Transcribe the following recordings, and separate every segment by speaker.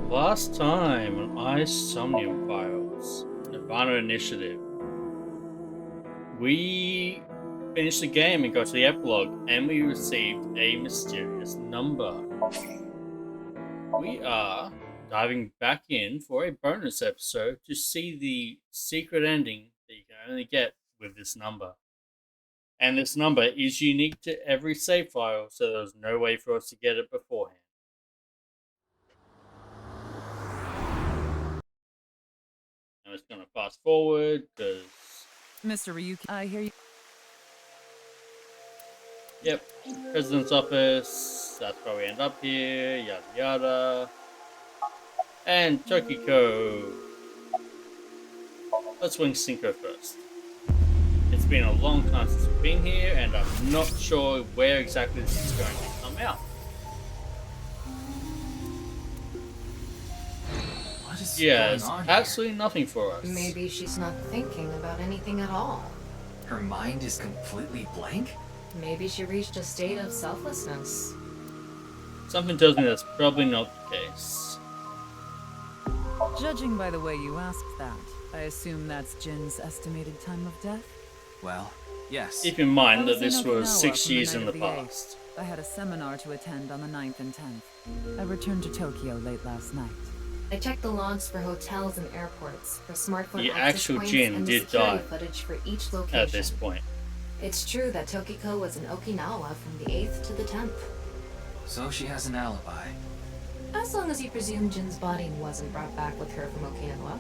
Speaker 1: Last time on Somnium Files, Nirvana Initiative, we finished the game and got to the epilogue, and we received a mysterious number. We are diving back in for a bonus episode to see the secret ending that you can only get with this number. And this number is unique to every save file, so there's no way for us to get it beforehand. I'm just gonna fast forward because.
Speaker 2: Mr. Ryuki, I hear you.
Speaker 1: Yep, President's office. That's where we end up here. Yada yada. And Tokiko. Let's wing Cinco first. It's been a long time since we've been here, and I'm not sure where exactly this is going to come out. Yes, absolutely nothing for us.
Speaker 3: Maybe she's not thinking about anything at all.
Speaker 4: Her mind is completely blank?
Speaker 3: Maybe she reached a state of selflessness.
Speaker 1: Something tells me that's probably not the case.
Speaker 2: Judging by the way you asked that, I assume that's Jin's estimated time of death?
Speaker 4: Well, yes.
Speaker 1: Keep in mind that
Speaker 2: I was
Speaker 1: this
Speaker 2: in
Speaker 1: was
Speaker 2: Okinawa
Speaker 1: 6
Speaker 2: from the
Speaker 1: years
Speaker 2: night
Speaker 1: in
Speaker 2: of
Speaker 1: the
Speaker 2: the 8th.
Speaker 1: past.
Speaker 2: I had a seminar to attend on the 9th and 10th. I returned to Tokyo late last night.
Speaker 3: I checked the logs for hotels and airports, for smartphone
Speaker 1: The
Speaker 3: access
Speaker 1: actual
Speaker 3: points,
Speaker 1: Jin
Speaker 3: and the
Speaker 1: did
Speaker 3: security
Speaker 1: die
Speaker 3: footage for each location.
Speaker 1: at this point.
Speaker 3: It's true that Tokiko was in Okinawa from the 8th to the 10th.
Speaker 4: So she has an alibi.
Speaker 3: As long as you presume Jin's body wasn't brought back with her from Okinawa.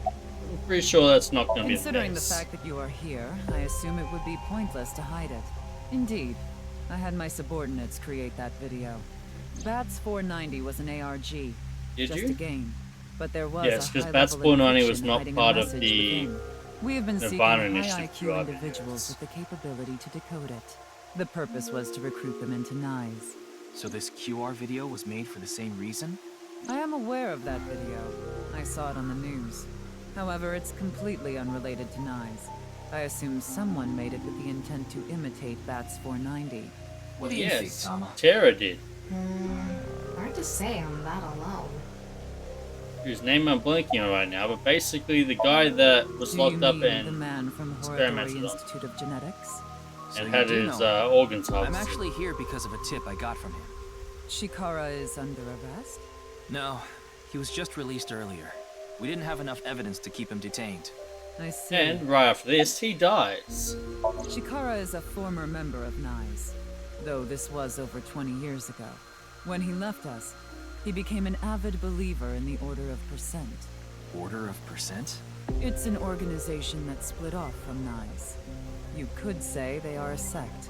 Speaker 1: I'm pretty sure that's not going to be the
Speaker 2: Considering the
Speaker 1: case.
Speaker 2: fact that you are here, I assume it would be pointless to hide it. Indeed, I had my subordinates create that video. Bats 490 was an ARG.
Speaker 1: Did
Speaker 2: just
Speaker 1: you?
Speaker 2: a game. But there was
Speaker 1: Yes,
Speaker 2: a
Speaker 1: because
Speaker 2: high
Speaker 1: Bats
Speaker 2: level
Speaker 1: 490 was
Speaker 2: encryption
Speaker 1: not
Speaker 2: hiding a
Speaker 1: part of
Speaker 2: message
Speaker 1: the
Speaker 2: within. We have been seeking
Speaker 1: Nirvana
Speaker 2: high
Speaker 1: Initiative
Speaker 2: IQ
Speaker 1: drug
Speaker 2: individuals with the capability to decode it. The purpose was to recruit them into NICE.
Speaker 4: So this QR video was made for the same reason?
Speaker 2: I am aware of that video. I saw it on the news. However, it's completely unrelated to NICE. I assume someone made it with the intent to imitate Bats 490.
Speaker 4: What do you
Speaker 1: Yes,
Speaker 4: think, Tama?
Speaker 1: Tara did.
Speaker 3: Hard to say I'm that alone.
Speaker 1: Whose name I'm blanking on right now, but basically the guy that was
Speaker 2: Do you
Speaker 1: locked up
Speaker 2: mean the
Speaker 1: and
Speaker 2: man from Horodori
Speaker 1: experimented on.
Speaker 2: Institute of Genetics?
Speaker 4: So you
Speaker 1: had
Speaker 4: do
Speaker 1: his
Speaker 4: know.
Speaker 1: organs
Speaker 4: I'm
Speaker 1: harvested.
Speaker 4: actually here because of a tip I got from him.
Speaker 2: Shikara is under arrest?
Speaker 4: No, he was just released earlier. We didn't have enough evidence to keep him detained.
Speaker 2: I see.
Speaker 1: And right after this, he dies.
Speaker 2: Shikara is a former member of NICE, though this was over 20 years ago. When he left us, he became an avid believer in the Order of Percent.
Speaker 4: Order of Percent?
Speaker 2: It's an organization that split off from NICE. You could say they are a sect.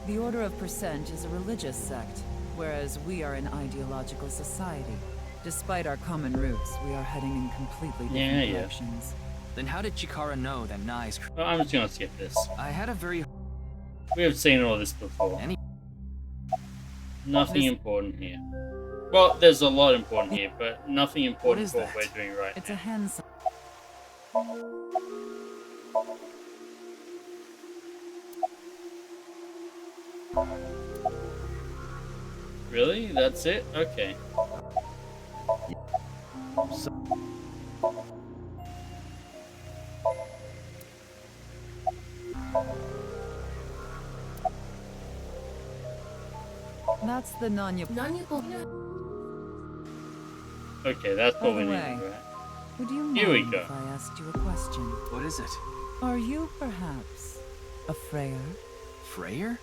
Speaker 2: The Order of Percent is a religious sect, whereas we are an ideological society. Despite our common roots, we are heading in completely different directions.
Speaker 4: Then how did Chikara know that Nai's...
Speaker 1: Well, I'm just gonna skip this.
Speaker 4: I had a very...
Speaker 1: We have seen all this before.
Speaker 4: Any...
Speaker 1: Nothing important here. Well, there's a lot important here, but nothing important
Speaker 4: is
Speaker 1: for what
Speaker 4: that?
Speaker 1: we're doing right
Speaker 2: It's
Speaker 1: now.
Speaker 2: a hand sign.
Speaker 1: Really? That's it? Okay.
Speaker 2: That's the Nanya.
Speaker 1: Okay, that's
Speaker 2: By
Speaker 1: what we
Speaker 2: the
Speaker 1: need,
Speaker 2: way,
Speaker 1: right?
Speaker 2: Would you
Speaker 1: Here we
Speaker 2: mind
Speaker 1: go.
Speaker 2: if I asked you a question?
Speaker 4: What is it?
Speaker 2: Are you perhaps a Freyer?
Speaker 4: Freyer?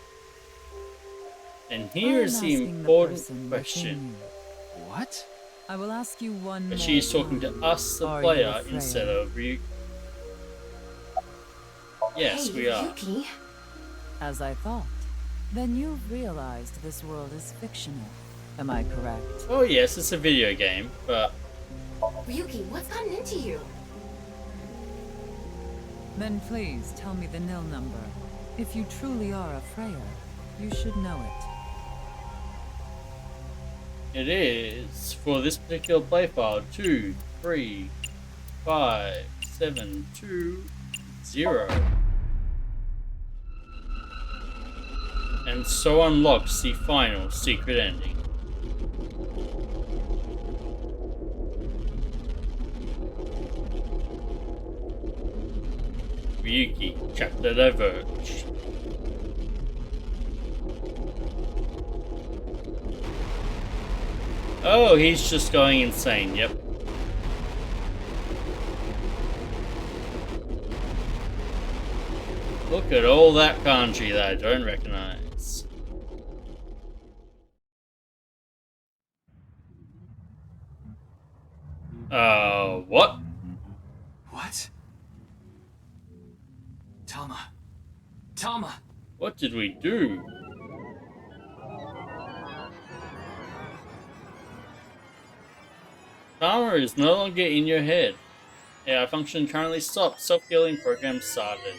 Speaker 1: And
Speaker 2: I
Speaker 1: here's
Speaker 2: am
Speaker 1: the
Speaker 2: asking
Speaker 1: important
Speaker 2: person
Speaker 1: question.
Speaker 2: within you.
Speaker 4: What?
Speaker 2: I will ask you one more
Speaker 1: She's talking to
Speaker 2: time.
Speaker 1: us, the
Speaker 2: Are you
Speaker 1: player,
Speaker 2: afraid?
Speaker 1: instead of Ryuk. Yes,
Speaker 3: Hey,
Speaker 1: we are.
Speaker 3: Yuki.
Speaker 2: As I thought. Then you've realized this world is fictional. Am I correct?
Speaker 1: Oh yes, it's a video game, but
Speaker 3: Ryuki, what's gotten into you?
Speaker 2: Then please tell me the Nil Number. If you truly are a Freya, you should know it.
Speaker 1: it is for this particular play file 235720. And so unlocks the final secret ending. Ryuki, chapter diverge. Oh, he's just going insane, yep. Look at all that kanji that I don't recognize. What?
Speaker 4: What? Tama. Tama!
Speaker 1: What did we do? Tama is no longer in your head. AI function currently stopped. Self-healing program started.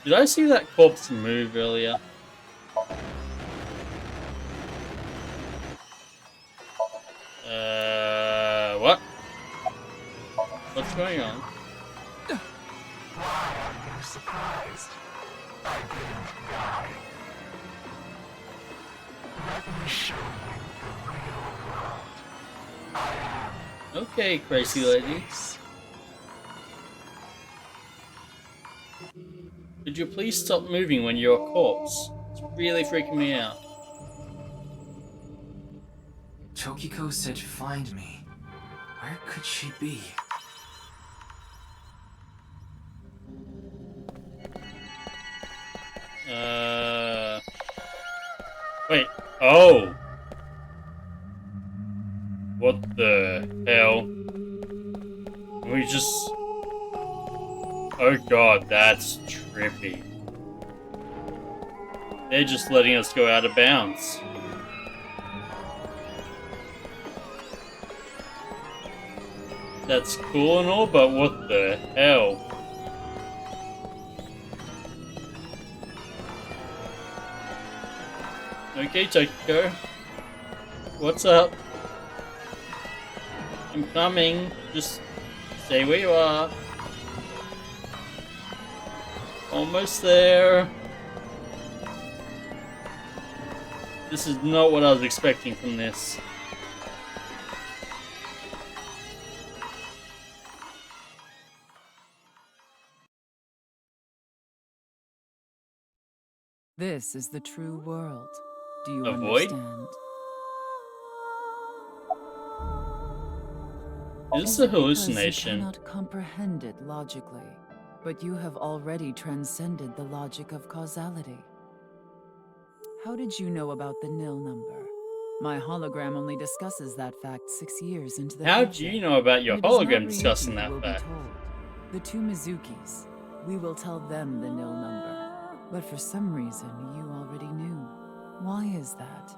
Speaker 1: Did I see that corpse move earlier? What? What's going on?
Speaker 5: Why are you surprised? I didn't die. Let me show you the real world. I am
Speaker 1: Okay, crazy lady.
Speaker 5: space.
Speaker 1: Could you please stop moving when you're a corpse? It's really freaking me out.
Speaker 4: Tokiko said find me. Where could she be?
Speaker 1: Wait. Oh! What the hell? We just... Oh god, that's trippy. They're just letting us go out of bounds. That's cool and all, but what the hell? Okay, Tokyo. What's up? I'm coming. Just stay where you are. Almost there. This is not what I was expecting from this.
Speaker 2: This is the true world. Do you
Speaker 1: Avoid?
Speaker 2: understand?
Speaker 1: Is this
Speaker 2: Is
Speaker 1: a
Speaker 2: it because
Speaker 1: hallucination?
Speaker 2: You cannot comprehend it logically, but you have already transcended the logic of causality. How did you know about the Nil Number? My hologram only discusses that fact 6 years into the
Speaker 1: How do
Speaker 2: future.
Speaker 1: you know about your
Speaker 2: And it is not
Speaker 1: hologram
Speaker 2: Ryuki
Speaker 1: discussing
Speaker 2: who
Speaker 1: that
Speaker 2: will
Speaker 1: fact?
Speaker 2: be told. The two Mizukis. We will tell them the Nil Number. But for some reason, you already knew. Why is that?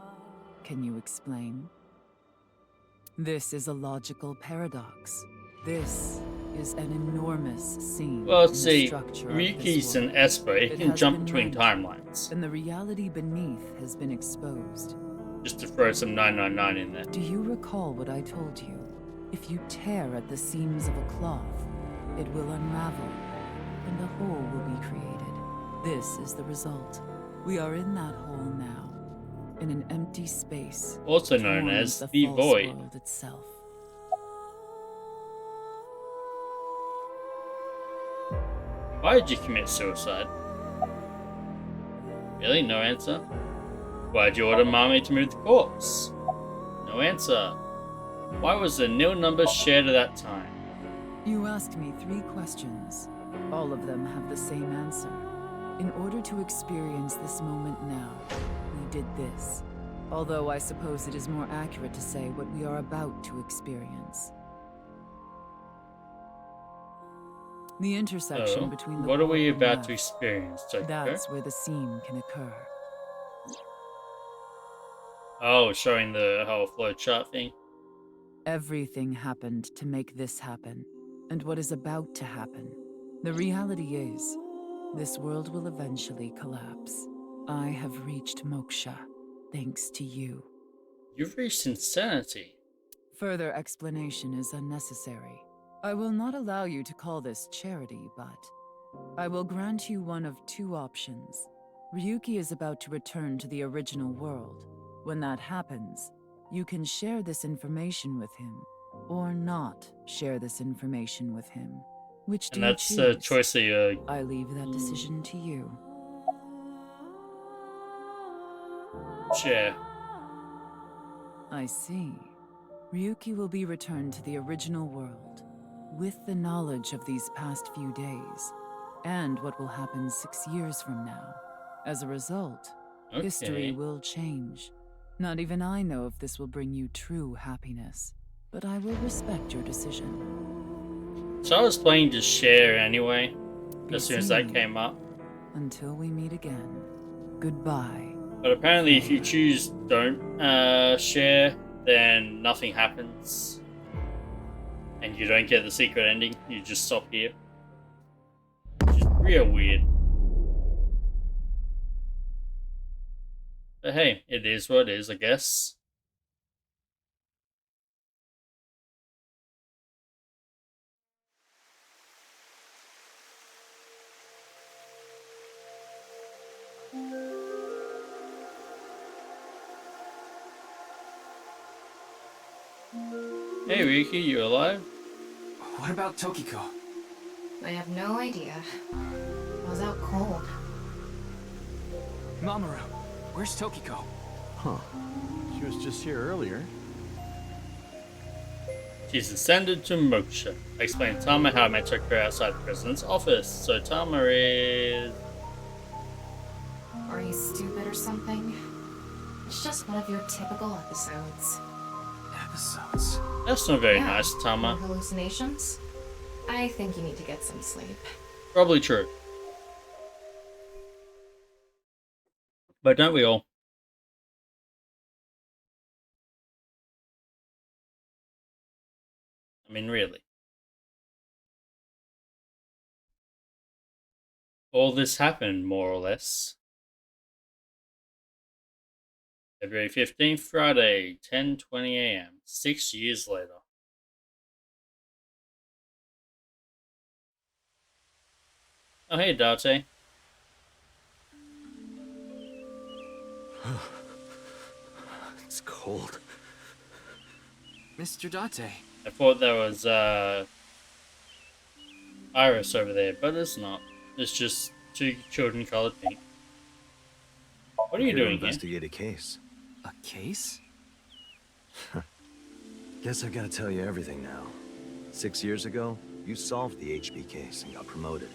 Speaker 2: Can you explain? This is a logical paradox. This is an enormous seam
Speaker 1: Well,
Speaker 2: in the
Speaker 1: see,
Speaker 2: structure of
Speaker 1: Ryuki's
Speaker 2: this
Speaker 1: an
Speaker 2: world.
Speaker 1: Esper. It
Speaker 2: It
Speaker 1: can
Speaker 2: has
Speaker 1: jump
Speaker 2: been
Speaker 1: between
Speaker 2: rent,
Speaker 1: timelines.
Speaker 2: And the reality beneath has been exposed.
Speaker 1: Just to throw some 999 in there.
Speaker 2: Do you recall what I told you? If you tear at the seams of a cloth, it will unravel, and a hole will be created. This is the result. We are in that hole now, in an empty space,
Speaker 1: Also known
Speaker 2: torn
Speaker 1: as
Speaker 2: with
Speaker 1: the
Speaker 2: false
Speaker 1: Void.
Speaker 2: world itself.
Speaker 1: Why did you commit suicide? Really? No answer? Why'd you order Mami to move the corpse? No answer. Why was the Nil Number shared at that time?
Speaker 2: You asked me 3 questions. All of them have the same answer. In order to experience this moment now, we did this. Although I suppose it is more accurate to say what we are about to experience. The intersection
Speaker 1: So,
Speaker 2: between the
Speaker 1: what are we
Speaker 2: warp and
Speaker 1: about to
Speaker 2: left,
Speaker 1: experience, Tokyo?
Speaker 2: that's where the seam can occur.
Speaker 1: Oh, showing the whole flowchart thing.
Speaker 2: Everything happened to make this happen, and what is about to happen. The reality is, this world will eventually collapse. I have reached moksha, thanks to you.
Speaker 1: You've reached insanity.
Speaker 2: Further explanation is unnecessary. I will not allow you to call this charity, but I will grant you one of 2 options. Ryuki is about to return to the original world. When that happens, You can share this information with him, or not share this information with him. Which do
Speaker 1: And
Speaker 2: you
Speaker 1: that's a
Speaker 2: choose?
Speaker 1: choice that you.
Speaker 2: I leave that decision to you.
Speaker 1: Share.
Speaker 2: I see. Ryuki will be returned to the original world, with the knowledge of these past few days, and what will happen 6 years from now. As a result, history will change. Not even I know if this will bring you true happiness, but I will respect your decision.
Speaker 1: So I was playing to share anyway,
Speaker 2: Be
Speaker 1: as soon as that
Speaker 2: seen.
Speaker 1: came up.
Speaker 2: Until we meet again. Goodbye.
Speaker 1: But apparently if you choose don't share, then nothing happens. And you don't get the secret ending, you just stop here. Which is real weird. But hey, it is what it is, I guess. Hey Ryuki, you alive?
Speaker 4: What about Tokiko?
Speaker 3: I have no idea. I was out cold.
Speaker 4: Mamoru, where's Tokiko?
Speaker 6: Huh. She was just here earlier.
Speaker 1: She's ascended to Moksha. I explained to Tama how I met her outside the president's office. So Tama is...
Speaker 3: Are you stupid or something? It's just one of your typical episodes.
Speaker 4: Episodes.
Speaker 1: That's not very
Speaker 3: Yeah,
Speaker 1: nice, Tama.
Speaker 3: more hallucinations? I think you need to get some sleep.
Speaker 1: Probably true. But don't we all? I mean, really. All this happened, more or less. February 15th, Friday, 10:20 a.m. 6 years later. Oh, hey, Date.
Speaker 6: It's cold.
Speaker 4: Mr. Date.
Speaker 1: I thought there was, Iris over there, but it's not. It's just two children colored pink. What are you
Speaker 6: Here to
Speaker 1: doing here?
Speaker 6: investigate a case.
Speaker 4: A case?
Speaker 6: Guess I've got to tell you everything now. 6 years ago, you solved the HB case and got promoted.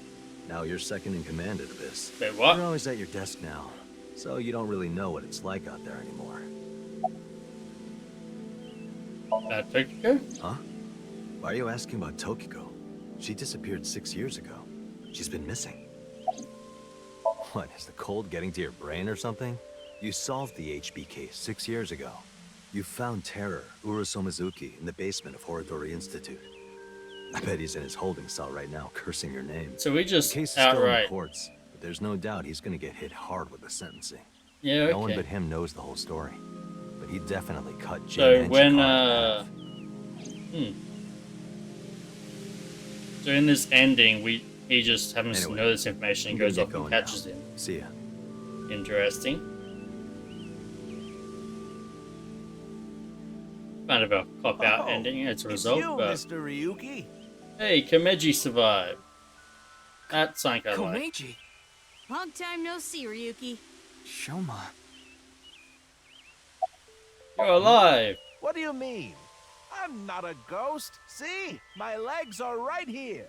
Speaker 6: Now you're second in command at Abyss.
Speaker 1: Wait, what?
Speaker 6: You're always at your desk now, so you don't really know what it's like out there anymore.
Speaker 1: Tokiko?
Speaker 6: Huh? Why are you asking about Tokiko? She disappeared 6 years ago. She's been missing. What, is the cold getting to your brain or something? You solved the HB case 6 years ago. You found Terror, Urasomizuki, in the basement of Horodori Institute. I bet he's in his holding cell right now, cursing your name.
Speaker 1: So we
Speaker 6: The
Speaker 1: just
Speaker 6: case is still in
Speaker 1: outright.
Speaker 6: the courts, but there's no doubt he's gonna get hit hard with the sentencing.
Speaker 1: Yeah, okay.
Speaker 6: No one but him knows the whole story. But he definitely cut Jane
Speaker 1: So
Speaker 6: and
Speaker 1: when,
Speaker 6: Chikara in half.
Speaker 1: So in this ending, he just happens to
Speaker 6: Anyway,
Speaker 1: know this information and
Speaker 6: I'm gonna
Speaker 1: goes
Speaker 6: get
Speaker 1: off and
Speaker 6: going
Speaker 1: catches
Speaker 6: now.
Speaker 1: him.
Speaker 6: See ya.
Speaker 1: Interesting. Kind of a cop-out ending as a result,
Speaker 7: it's you,
Speaker 1: but
Speaker 7: Mr. Ryuki.
Speaker 1: hey, Kameji survived. That's something I like.
Speaker 4: Komeiji.
Speaker 8: Long time no see, Ryuki.
Speaker 4: Shoma.
Speaker 1: You're alive!
Speaker 7: What do you mean? I'm not a ghost. See, my legs are right here.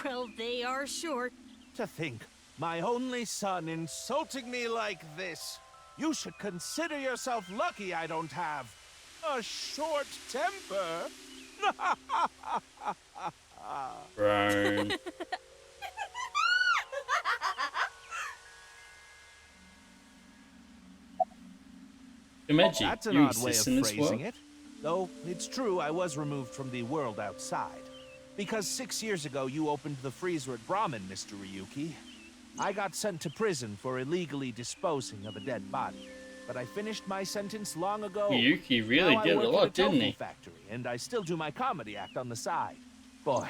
Speaker 8: Well, they are short.
Speaker 7: To think, my only son insulting me like this. You should consider yourself lucky I don't have a short temper.
Speaker 1: Burn. Kameji,
Speaker 7: That's an
Speaker 1: you
Speaker 7: odd way
Speaker 1: exist
Speaker 7: of
Speaker 1: in this
Speaker 7: phrasing
Speaker 1: world?
Speaker 7: it. Though it's true I was removed from the world outside. Because 6 years ago you opened the freezer at Brahmin, Mr. Ryuki. I got sent to prison for illegally disposing of a dead body. But I finished my sentence long ago.
Speaker 1: Ryuki really
Speaker 7: Now I
Speaker 1: did
Speaker 7: work
Speaker 1: a
Speaker 7: at
Speaker 1: lot, didn't
Speaker 7: tofu
Speaker 1: he?
Speaker 7: factory, and I still do my comedy act on the side. Boy,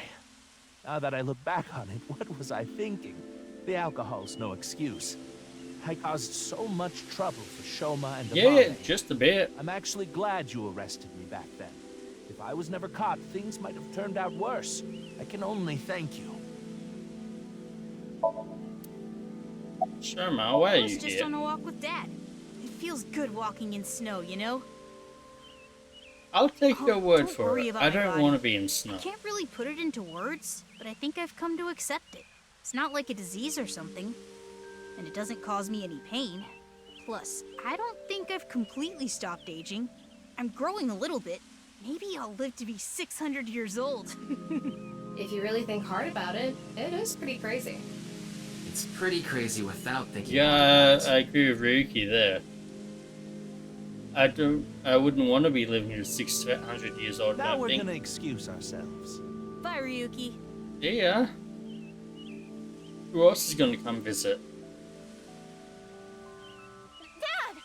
Speaker 7: now that I look back on it, what was I thinking? The alcohol's no excuse. I caused so much trouble for Shoma and
Speaker 1: Yeah,
Speaker 7: Amame.
Speaker 1: just a bit.
Speaker 7: I'm actually glad you arrested me back then. If I was never caught, things might have turned out worse. I can only thank you.
Speaker 1: Sherma, why
Speaker 8: I
Speaker 1: are
Speaker 8: was
Speaker 1: you
Speaker 8: just
Speaker 1: here?
Speaker 8: on a walk with Dad. It feels good walking in snow, you know?
Speaker 1: I'll take
Speaker 8: Oh,
Speaker 1: your word
Speaker 8: don't
Speaker 1: for
Speaker 8: worry
Speaker 1: it.
Speaker 8: about
Speaker 1: I
Speaker 8: my
Speaker 1: don't
Speaker 8: body.
Speaker 1: want to be in
Speaker 8: I
Speaker 1: snow.
Speaker 8: can't really put it into words, but I think I've come to accept it. It's not like a disease or something, and it doesn't cause me any pain. Plus, I don't think I've completely stopped aging. I'm growing a little bit. Maybe I'll live to be 600 years old.
Speaker 3: If you really think hard about it, it is pretty crazy.
Speaker 4: It's pretty crazy without thinking
Speaker 1: Yeah,
Speaker 4: about
Speaker 1: I
Speaker 4: it.
Speaker 1: agree with Ryuki there. I wouldn't want to be living to 600 years old.
Speaker 7: Now
Speaker 1: I
Speaker 7: we're
Speaker 1: think.
Speaker 7: gonna excuse ourselves.
Speaker 8: Bye, Ryuki.
Speaker 1: Yeah. Who else is going to come visit?
Speaker 8: Dad!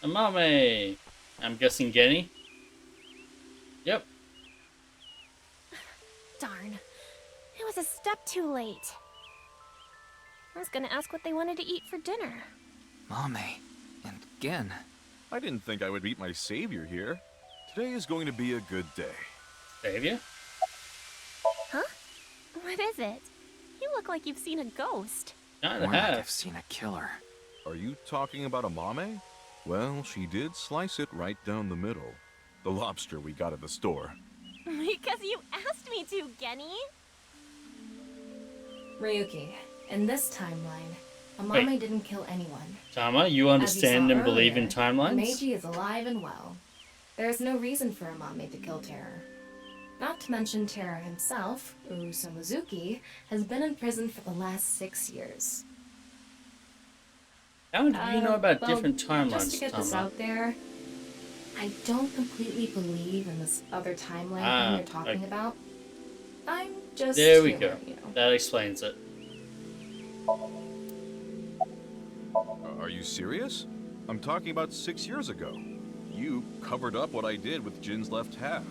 Speaker 8: Shoma!
Speaker 1: Amame. I'm guessing Genny. Yep.
Speaker 9: Darn. It was a step too late. I was gonna ask what they wanted to eat for dinner.
Speaker 4: Mame. And Gen.
Speaker 10: I didn't think I would meet my savior here. Today is going to be a good day.
Speaker 1: Savior?
Speaker 9: Huh? What is it? You look like you've seen a ghost.
Speaker 1: Kinda
Speaker 4: More like
Speaker 1: have.
Speaker 4: I've seen a killer.
Speaker 10: Are you talking about Amame? Well, she did slice it right down the middle. The lobster we got at the store.
Speaker 9: Because you asked me to, Genny.
Speaker 3: Ryuki, in this timeline,
Speaker 1: Wait.
Speaker 3: Amame didn't kill anyone.
Speaker 1: Tama, you
Speaker 3: As
Speaker 1: understand
Speaker 3: saw
Speaker 1: and believe in
Speaker 3: earlier,
Speaker 1: timelines?
Speaker 3: Meiji is alive and well. There is no reason for Amame to kill Terror. Not to mention Terror himself, Urusa Mizuki, has been in prison for the last 6 years.
Speaker 1: How do you know about
Speaker 3: well,
Speaker 1: different timelines,
Speaker 3: Just to get this
Speaker 1: Tama?
Speaker 3: out there, I don't completely believe in this other timeline
Speaker 1: Ah,
Speaker 3: thing you're talking
Speaker 1: okay.
Speaker 3: about. I'm just
Speaker 1: There we
Speaker 3: humor,
Speaker 1: go.
Speaker 3: you know.
Speaker 1: That explains it.
Speaker 10: Are you serious? I'm talking about 6 years ago. You covered up what I did with Jin's left half.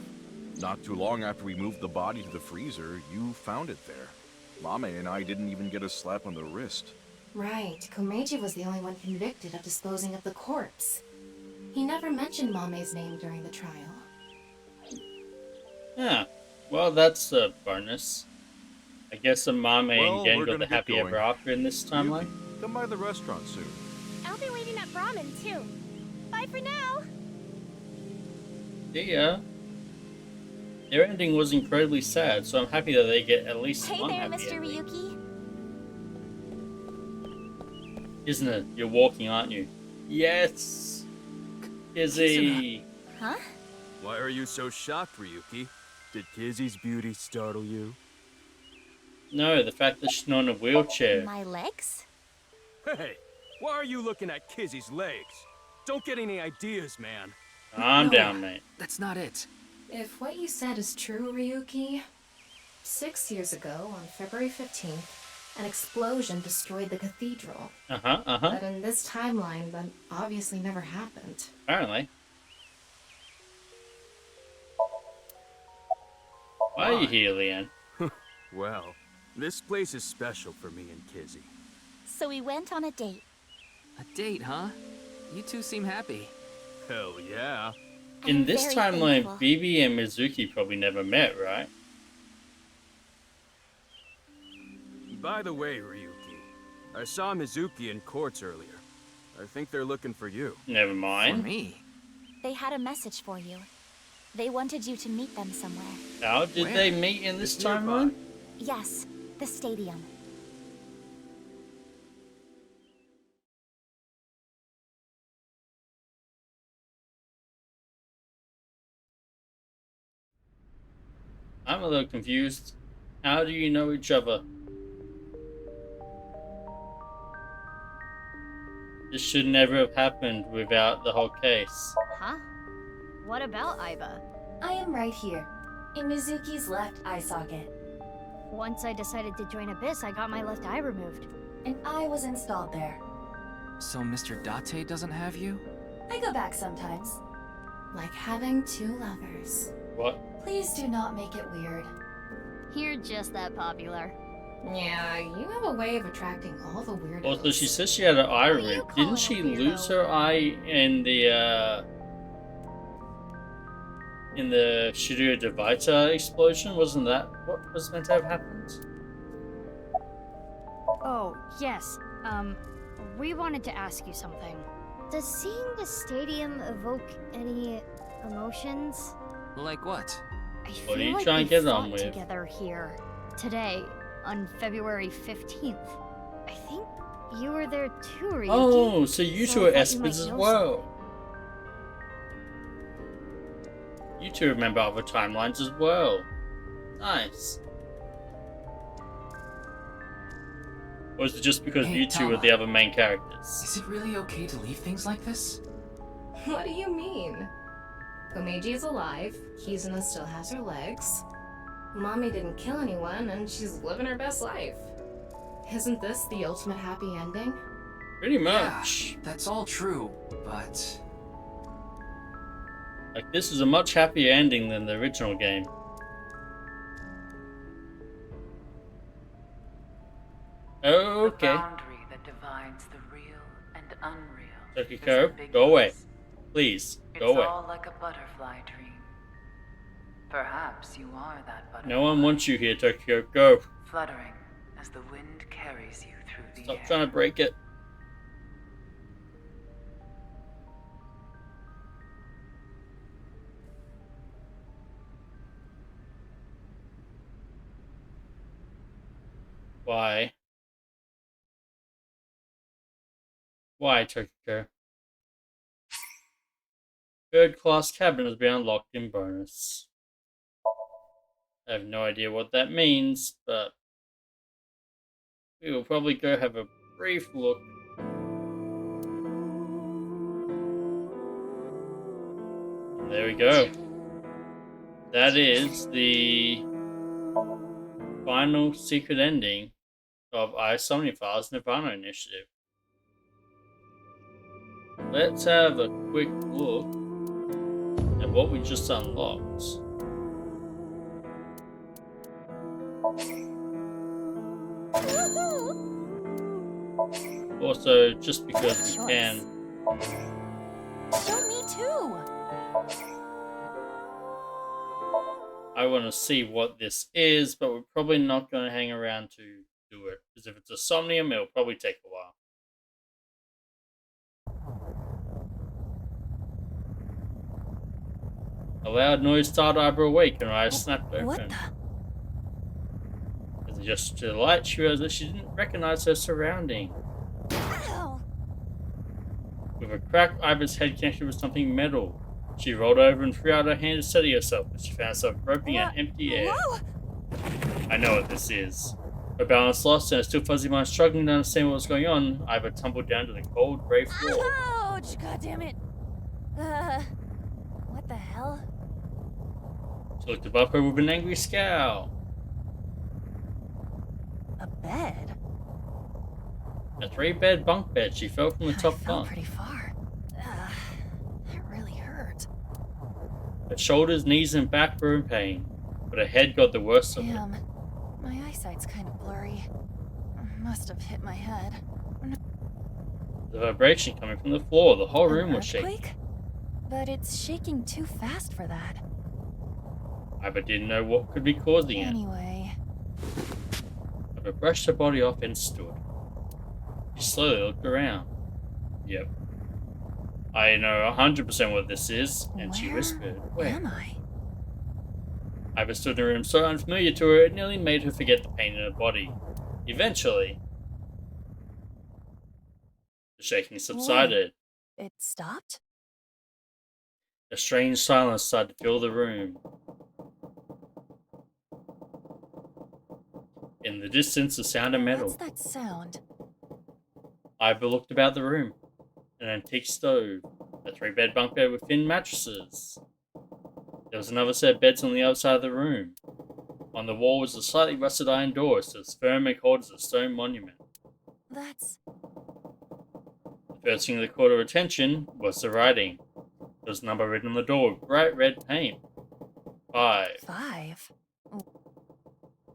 Speaker 10: Not too long after we moved the body to the freezer, you found it there. Mame and I didn't even get a slap on the wrist.
Speaker 3: Right, Komeiji was the only one convicted of disposing of the corpse. He never mentioned Mame's name during the trial.
Speaker 1: Yeah. Well, that's a bonus. I guess Amame
Speaker 10: Well,
Speaker 1: and Gen
Speaker 10: we're
Speaker 1: got
Speaker 10: gonna
Speaker 1: the
Speaker 10: get
Speaker 1: happy ever
Speaker 10: going.
Speaker 1: after in this timeline.
Speaker 10: Yuki, come by the restaurant soon.
Speaker 9: I'll be waiting at Brahmin, too. Bye for now.
Speaker 1: Yeah. Their ending was incredibly sad, so I'm happy that they get at least
Speaker 9: Hey
Speaker 1: one
Speaker 9: there,
Speaker 1: happy
Speaker 9: Mr.
Speaker 1: ending.
Speaker 9: Ryuki.
Speaker 1: Isn't it? You're walking, aren't you? Yes! Kizzy!
Speaker 9: Huh?
Speaker 11: Why are you so shocked, Ryuki? Did Kizzy's beauty startle you?
Speaker 1: No, the fact that she's not in a wheelchair.
Speaker 9: My legs?
Speaker 11: Hey, why are you looking at Kizzy's legs? Don't get any ideas, man.
Speaker 1: Calm
Speaker 4: No,
Speaker 1: down, mate.
Speaker 4: That's not it.
Speaker 3: If what you said is true, Ryuki, 6 years ago, on February 15th, an explosion destroyed the cathedral.
Speaker 1: Uh-huh.
Speaker 3: But in this timeline, that obviously never happened.
Speaker 1: Apparently. Why are you here, Leanne?
Speaker 11: Well, this place is special for me and Kizzy.
Speaker 9: So we went on a date.
Speaker 4: A date, huh? You two seem happy.
Speaker 11: Hell yeah.
Speaker 1: In
Speaker 9: I'm
Speaker 1: this
Speaker 9: very
Speaker 1: timeline,
Speaker 9: thankful.
Speaker 1: Bibi and Mizuki probably never met, right?
Speaker 11: By the way, Ryuki, I saw Mizuki in courts earlier. I think they're looking for you.
Speaker 1: Never
Speaker 4: For
Speaker 1: mind.
Speaker 4: me.
Speaker 9: They had a message for you. They wanted you to meet them somewhere.
Speaker 1: How did
Speaker 4: Where?
Speaker 1: they meet in this
Speaker 11: It's nearby.
Speaker 1: timeline?
Speaker 9: Yes, the stadium.
Speaker 1: I'm a little confused. How do you know each other? This should never have happened without the whole case.
Speaker 8: Huh? What about Aiba?
Speaker 12: I am right here, in Mizuki's left eye socket,
Speaker 8: Once I decided to join Abyss, I got my left eye removed.
Speaker 12: and I was installed there.
Speaker 4: So Mr. Date doesn't have you?
Speaker 12: I go back sometimes.
Speaker 3: Like having two lovers.
Speaker 1: What?
Speaker 12: Please do not make it weird.
Speaker 8: You're just that popular.
Speaker 3: Yeah, you have a way of attracting all the weirdos.
Speaker 1: Also, she says she had an eye
Speaker 8: Who are you
Speaker 1: removed. Didn't
Speaker 8: calling
Speaker 1: she
Speaker 8: a weirdo?
Speaker 1: lose her eye in the Shiryu Devita explosion? Wasn't that what was meant to have happened?
Speaker 13: Oh, yes. We wanted to ask you something.
Speaker 9: Does seeing the stadium evoke any emotions?
Speaker 4: Like what?
Speaker 13: I
Speaker 1: What are
Speaker 13: feel
Speaker 1: you
Speaker 13: like
Speaker 1: trying
Speaker 13: we
Speaker 1: to get
Speaker 13: fought
Speaker 1: on with?
Speaker 13: together here today on February 15th.
Speaker 9: I think you were there too, Ryuki.
Speaker 1: Oh, so you two
Speaker 9: I
Speaker 1: are
Speaker 9: thought you might
Speaker 1: Espers as
Speaker 9: know
Speaker 1: well. You two remember other timelines as well. Nice. Or is it just because
Speaker 14: Hey,
Speaker 1: you two are
Speaker 14: Tama.
Speaker 1: the other main characters?
Speaker 14: Is it really okay to leave things like this?
Speaker 3: What do you mean? Komeiji is alive, Kizuna still has her legs. Mommy didn't kill anyone, and she's living her best life. Isn't this the ultimate happy ending?
Speaker 1: Pretty much.
Speaker 14: Yeah, that's all true, but...
Speaker 1: Like, this is a much happier ending than the original game. Okay.
Speaker 15: The boundary that divides the real and unreal.
Speaker 1: Tokiko, go away. Please, go
Speaker 15: It's
Speaker 1: away.
Speaker 15: all like a butterfly dream. Perhaps you are that butterfly.
Speaker 1: No one wants you here, Tokyo. Go.
Speaker 15: Fluttering as the wind carries you through the
Speaker 1: Stop
Speaker 15: air.
Speaker 1: trying to break it. Why? Why, Tokyo? Third class cabin has been unlocked in bonus. I have no idea what that means, but we will probably go have a brief look. And there we go. That is the final secret ending of Somnifile's Nirvana Initiative. Let's have a quick look at what we just unlocked. Also, just because we can.
Speaker 9: Show me too.
Speaker 1: I want to see what this is, but we're probably not going to hang around to do it. Because if it's a Somnium, it'll probably take a while. A loud noise startled Abra awake and her eyes snapped open.
Speaker 9: What the?
Speaker 1: As a gesture to the light, she realized that she didn't recognize her surrounding.
Speaker 9: Ow.
Speaker 1: With a crack, Iva's head connected with something metal. She rolled over and threw out her hand to steady herself, but she found herself groping in empty air.
Speaker 9: Whoa.
Speaker 1: I know what this is. Her balance lost and her still fuzzy mind struggling to understand what was going on, Iva tumbled down to the cold, grey floor.
Speaker 9: Ouch! God damn it. What the hell?
Speaker 1: She looked above her with an angry scowl.
Speaker 9: A bed?
Speaker 1: A 3-bed bunk bed. She fell from the top
Speaker 9: I fell
Speaker 1: bunk.
Speaker 9: pretty far. That really hurt.
Speaker 1: Her shoulders, knees, and back were in pain, but her head got the worst of it.
Speaker 9: Damn. My eyesight's kind of blurry. Must have hit my head.
Speaker 1: The vibration coming from the floor. The whole room was shaking.
Speaker 9: Earthquake? But it's shaking too fast for that.
Speaker 1: Iva didn't know what could be causing it.
Speaker 9: Anyway.
Speaker 1: Iva brushed her body off and stood. She slowly looked around. Yep. I know 100% what this is, and she whispered,
Speaker 9: Where am I?
Speaker 1: Iva stood in a room so unfamiliar to her it nearly made her forget the pain in her body. Eventually, the shaking subsided.
Speaker 9: It stopped?
Speaker 1: A strange silence started to fill the room. In the distance, the sound of metal.
Speaker 9: What's that sound?
Speaker 1: Iva looked about the room. An antique stove, a 3-bed bunk bed with thin mattresses. There was another set of beds on the other side of the room. On the wall was a slightly rusted iron door, so as firm and cold as a stone monument.
Speaker 9: That's...
Speaker 1: The first thing that caught her attention was the writing. There was a number written on the door with bright red paint. 5.
Speaker 9: 5?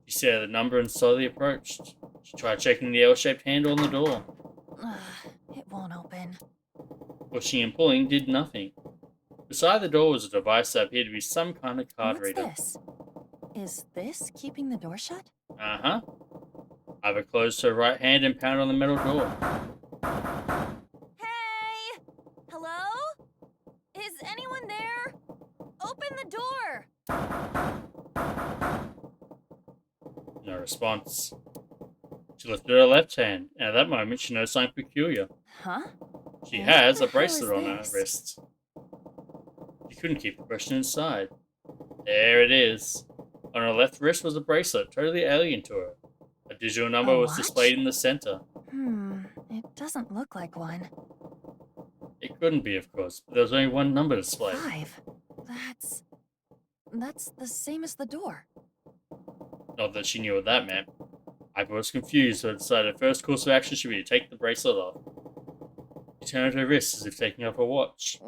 Speaker 1: She She said the number and slowly approached. She tried checking the L-shaped handle on the door.
Speaker 16: It won't open.
Speaker 1: Pushing and pulling did nothing. Beside the door was a device that appeared to be some kind of card reader.
Speaker 16: What's this? Is this keeping the door shut?
Speaker 1: Uh-huh. Ivor closed her right hand and pounded on the metal door.
Speaker 16: Hey! Hello? Is anyone there? Open the door!
Speaker 1: No response. She lifted her left hand, and at that moment she noticed something peculiar.
Speaker 16: Huh?
Speaker 1: She
Speaker 16: What
Speaker 1: has
Speaker 16: the
Speaker 1: a bracelet
Speaker 16: hell
Speaker 1: on
Speaker 16: is
Speaker 1: her
Speaker 16: this?
Speaker 1: wrist. She couldn't keep the question inside. There it is. On her left wrist was a bracelet, totally alien to her. A digital number
Speaker 16: A
Speaker 1: was
Speaker 16: watch?
Speaker 1: displayed in the center.
Speaker 16: It doesn't look like one.
Speaker 1: It couldn't be, of course, but there was only one number displayed.
Speaker 16: 5. That's the same as the door.
Speaker 1: Not that she knew what that meant. Ivor was confused, so decided her first course of action should be to take the bracelet off. She turned her wrist as if taking off a watch.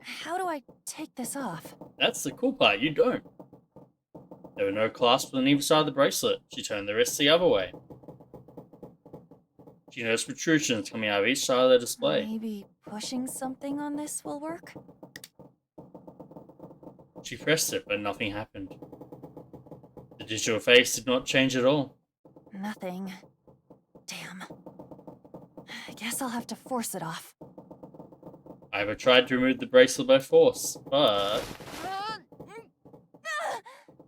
Speaker 16: How do I take this off?
Speaker 1: That's the cool part, you don't. There were no clasps on either side of the bracelet. She turned the wrist the other way. She noticed protrusions coming out of each side of the display.
Speaker 16: Maybe pushing something on this will work?
Speaker 1: She pressed it, but nothing happened. The digital face did not change at all.
Speaker 16: Nothing. Damn. I guess I'll have to force it off.
Speaker 1: Ivor tried to remove the bracelet by force, but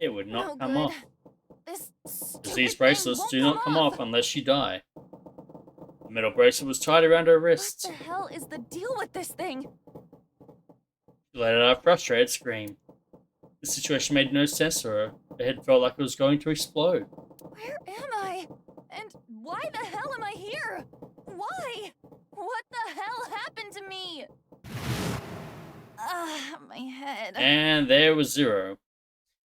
Speaker 1: it would not come off. As these bracelets do not come off unless you die. The metal bracelet was tied around her wrist.
Speaker 16: What the hell is the deal with this thing?
Speaker 1: She let out a frustrated scream. The situation made no sense to her. Her head felt like it was going to explode.
Speaker 16: Where am I? And why the hell am I here? Why? What the hell happened to me? My head.
Speaker 1: And there was Zero.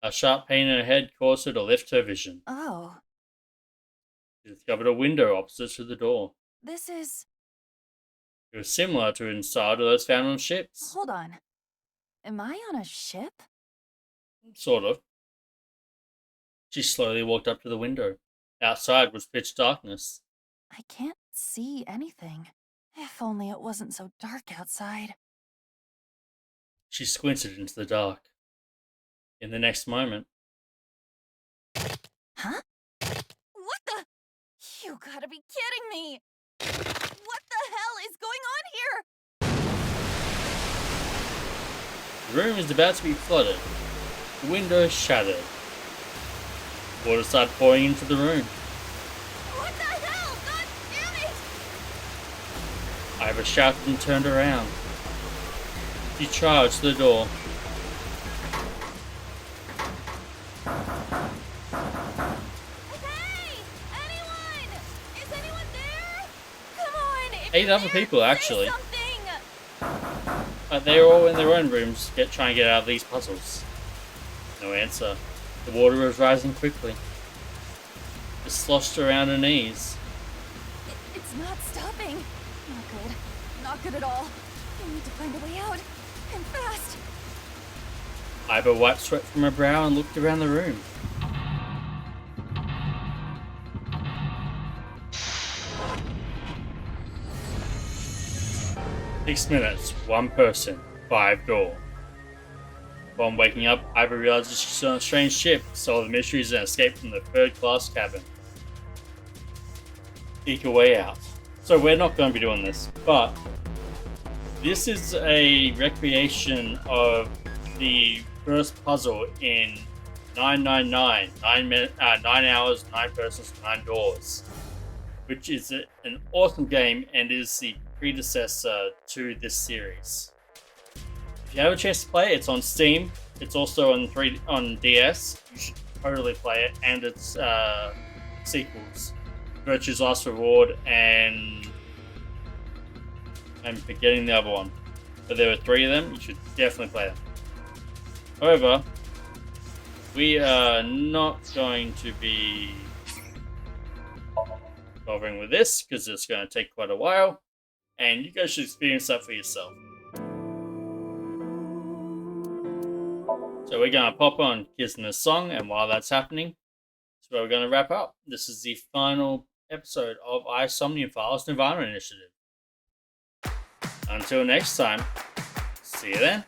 Speaker 1: A sharp pain in her head caused her to lift her vision.
Speaker 16: Oh,
Speaker 1: She discovered a window opposite to the door.
Speaker 16: this is...
Speaker 1: It was similar to in style to those found on ships.
Speaker 16: Hold on. Am I on a ship?
Speaker 1: Sort of. She slowly walked up to the window. Outside was pitch darkness.
Speaker 16: I can't see anything. If only it wasn't so dark outside.
Speaker 1: She squinted into the dark. In the next moment,
Speaker 16: Huh? What the? You gotta be kidding me! What the hell is going on here?
Speaker 1: the room is about to be flooded. The window shattered. Water started pouring into the room.
Speaker 16: What the hell? God damn it!
Speaker 1: Ivor shouted and turned around. She charged the door.
Speaker 16: Hey! Anyone? Is anyone there? Come on! If
Speaker 1: 8
Speaker 16: you're
Speaker 1: other
Speaker 16: there,
Speaker 1: people,
Speaker 16: say
Speaker 1: actually.
Speaker 16: something!
Speaker 1: But they were all in their own rooms trying to get out of these puzzles. No answer. The water was rising quickly. It sloshed around her knees.
Speaker 16: It's not stopping. Not good. Not good at all. I need to find a way out. And fast.
Speaker 1: Ivor wiped sweat from her brow and looked around the room. "6 minutes, 1 person, 5 door." Upon waking up, Ivor realized that she's on a strange ship, solved the mysteries and escaped from the third-class cabin. Eke a way out. So we're not going to be doing this, but this is a recreation of the first puzzle in 999, 9 hours, 9 persons, 9 doors, which is an awesome game and is the predecessor to this series. If you have a chance to play it, it's on Steam. It's also on DS. You should totally play it, and its sequels, Virtue's Last Reward, and I'm forgetting the other one. But there were 3 of them. You should definitely play them. However, we are not going to be bothering with this because it's going to take quite a while, and you guys should experience that for yourself. So we're going to pop on Kissing the Song, and while that's happening, that's where we're going to wrap up. This is the final episode of Isomnium Files Nirvana Initiative. Until next time, see you then.